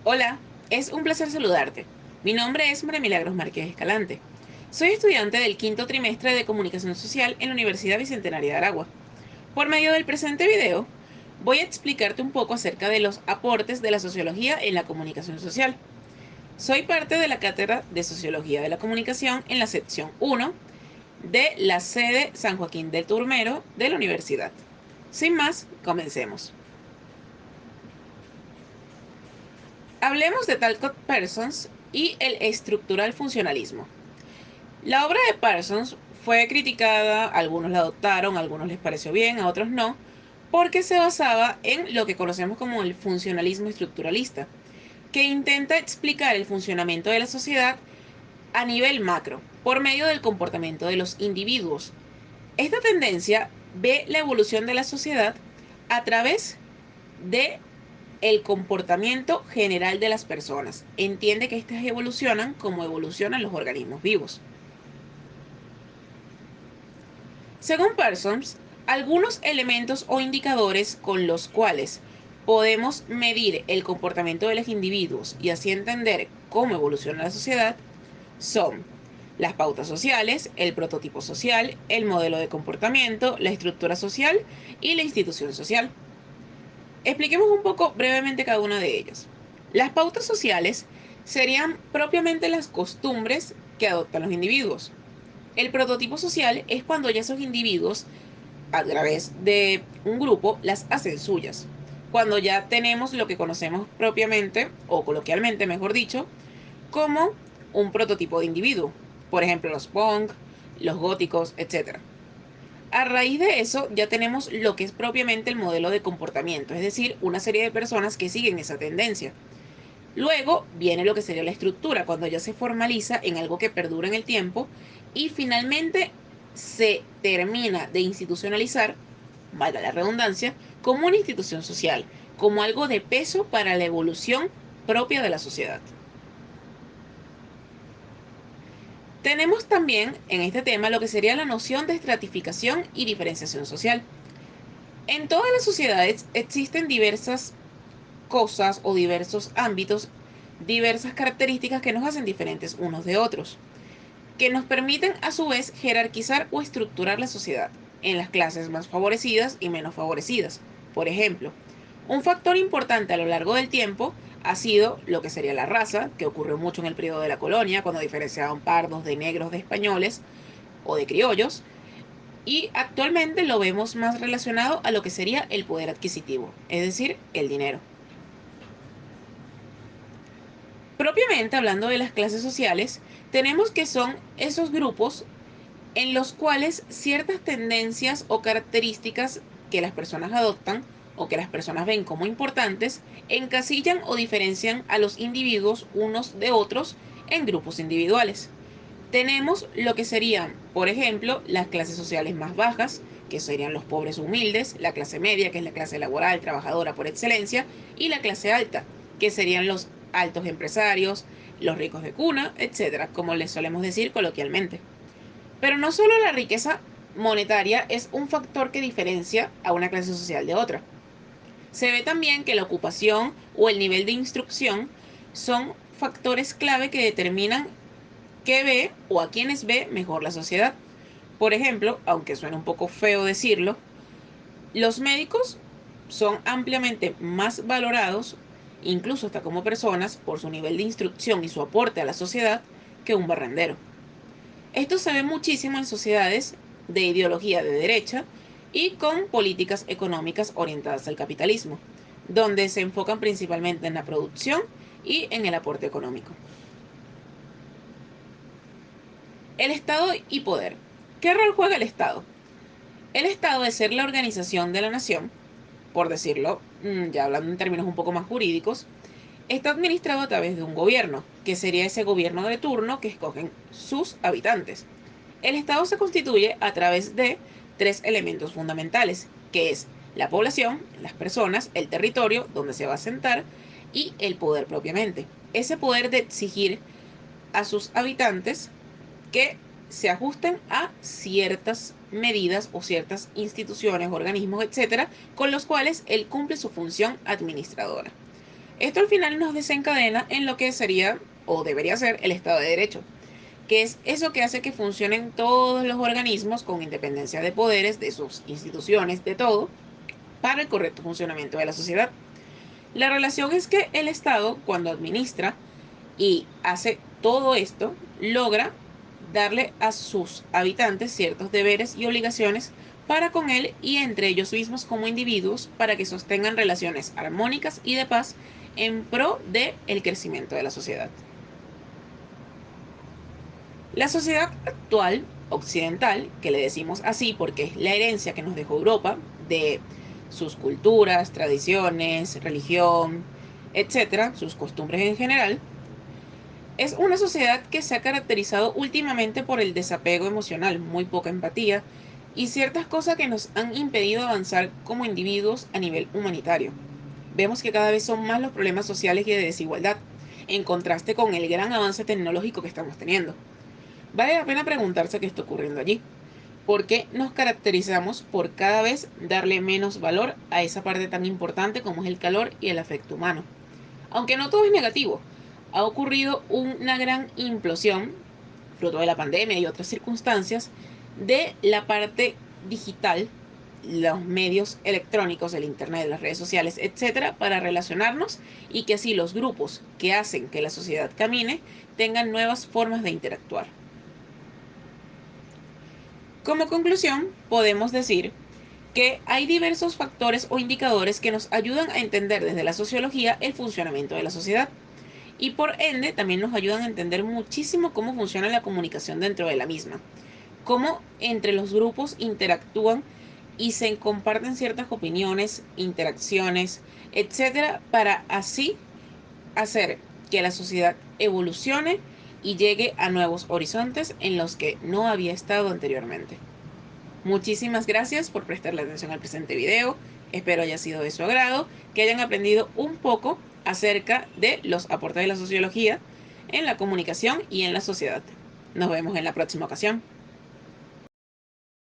Hola, es un placer saludarte. Mi nombre es María Milagros Márquez Escalante. Soy estudiante del quinto trimestre de Comunicación Social en la Universidad Bicentenaria de Aragua. Por medio del presente video, voy a explicarte un poco acerca de los aportes de la sociología en la comunicación social. Soy parte de la Cátedra de Sociología de la Comunicación en la sección 1 de la sede San Joaquín del Turmero de la universidad. Sin más, comencemos. Hablemos de Talcott Parsons y el estructural funcionalismo. La obra de Parsons fue criticada, algunos la adoptaron, a algunos les pareció bien, a otros no, porque se basaba en lo que conocemos como el funcionalismo estructuralista, que intenta explicar el funcionamiento de la sociedad a nivel macro, por medio del comportamiento de los individuos. Esta tendencia ve la evolución de la sociedad a través de el comportamiento general de las personas. Entiende que estas evolucionan como evolucionan los organismos vivos. Según Parsons, algunos elementos o indicadores con los cuales podemos medir el comportamiento de los individuos y así entender cómo evoluciona la sociedad son las pautas sociales, el prototipo social, el modelo de comportamiento, la estructura social y la institución social. Expliquemos un poco brevemente cada una de ellas. Las pautas sociales serían propiamente las costumbres que adoptan los individuos. El prototipo social es cuando ya esos individuos, a través de un grupo, las hacen suyas. Cuando ya tenemos lo que conocemos propiamente, o coloquialmente mejor dicho, como un prototipo de individuo. Por ejemplo, los punk, los góticos, etc. A raíz de eso ya tenemos lo que es propiamente el modelo de comportamiento, es decir, una serie de personas que siguen esa tendencia. Luego viene lo que sería la estructura, cuando ya se formaliza en algo que perdura en el tiempo y finalmente se termina de institucionalizar, valga la redundancia, como una institución social, como algo de peso para la evolución propia de la sociedad. Tenemos también en este tema lo que sería la noción de estratificación y diferenciación social. En todas las sociedades existen diversas cosas o diversos ámbitos, diversas características que nos hacen diferentes unos de otros, que nos permiten a su vez jerarquizar o estructurar la sociedad en las clases más favorecidas y menos favorecidas. Por ejemplo, un factor importante a lo largo del tiempo ha sido lo que sería la raza, que ocurrió mucho en el periodo de la colonia, cuando diferenciaban pardos de negros, de españoles o de criollos, y actualmente lo vemos más relacionado a lo que sería el poder adquisitivo, es decir, el dinero. Propiamente hablando de las clases sociales, tenemos que son esos grupos en los cuales ciertas tendencias o características que las personas adoptan o que las personas ven como importantes encasillan o diferencian a los individuos unos de otros en grupos individuales. Tenemos lo que serían, por ejemplo, las clases sociales más bajas, que serían los pobres humildes, la clase media, que es la clase laboral, trabajadora por excelencia, y la clase alta, que serían los altos empresarios, los ricos de cuna, etcétera, como les solemos decir coloquialmente. Pero no solo la riqueza monetaria es un factor que diferencia a una clase social de otra. Se ve también que la ocupación o el nivel de instrucción son factores clave que determinan qué ve o a quiénes ve mejor la sociedad. Por ejemplo, aunque suene un poco feo decirlo, los médicos son ampliamente más valorados, incluso hasta como personas, por su nivel de instrucción y su aporte a la sociedad, que un barrendero. Esto se ve muchísimo en sociedades de ideología de derecha y con políticas económicas orientadas al capitalismo, donde se enfocan principalmente en la producción y en el aporte económico. El Estado y poder. ¿Qué rol juega el Estado? El Estado, de ser la organización de la nación, por decirlo, ya hablando en términos un poco más jurídicos, está administrado a través de un gobierno, que sería ese gobierno de turno que escogen sus habitantes. El Estado se constituye a través de tres elementos fundamentales, que es la población, las personas, el territorio donde se va a asentar y el poder propiamente. Ese poder de exigir a sus habitantes que se ajusten a ciertas medidas o ciertas instituciones, organismos, etcétera, con los cuales él cumple su función administradora. Esto al final nos desencadena en lo que sería o debería ser el Estado de Derecho, que es eso que hace que funcionen todos los organismos con independencia de poderes, de sus instituciones, de todo, para el correcto funcionamiento de la sociedad. La relación es que el Estado, cuando administra y hace todo esto, logra darle a sus habitantes ciertos deberes y obligaciones para con él y entre ellos mismos como individuos para que sostengan relaciones armónicas y de paz en pro del crecimiento de la sociedad. La sociedad actual, occidental, que le decimos así porque es la herencia que nos dejó Europa de sus culturas, tradiciones, religión, etcétera, sus costumbres en general, es una sociedad que se ha caracterizado últimamente por el desapego emocional, muy poca empatía y ciertas cosas que nos han impedido avanzar como individuos a nivel humanitario. Vemos que cada vez son más los problemas sociales y de desigualdad, en contraste con el gran avance tecnológico que estamos teniendo. Vale la pena preguntarse qué está ocurriendo allí. ¿Por qué nos caracterizamos por cada vez darle menos valor a esa parte tan importante como es el calor y el afecto humano? Aunque no todo es negativo, ha ocurrido una gran implosión, fruto de la pandemia y otras circunstancias, de la parte digital, los medios electrónicos, el internet, las redes sociales, etcétera, para relacionarnos y que así los grupos que hacen que la sociedad camine tengan nuevas formas de interactuar. Como conclusión, podemos decir que hay diversos factores o indicadores que nos ayudan a entender desde la sociología el funcionamiento de la sociedad y por ende también nos ayudan a entender muchísimo cómo funciona la comunicación dentro de la misma, cómo entre los grupos interactúan y se comparten ciertas opiniones, interacciones, etcétera, para así hacer que la sociedad evolucione y llegue a nuevos horizontes en los que no había estado anteriormente. Muchísimas gracias por prestarle atención al presente video. Espero haya sido de su agrado, que hayan aprendido un poco acerca de los aportes de la sociología en la comunicación y en la sociedad. Nos vemos en la próxima ocasión.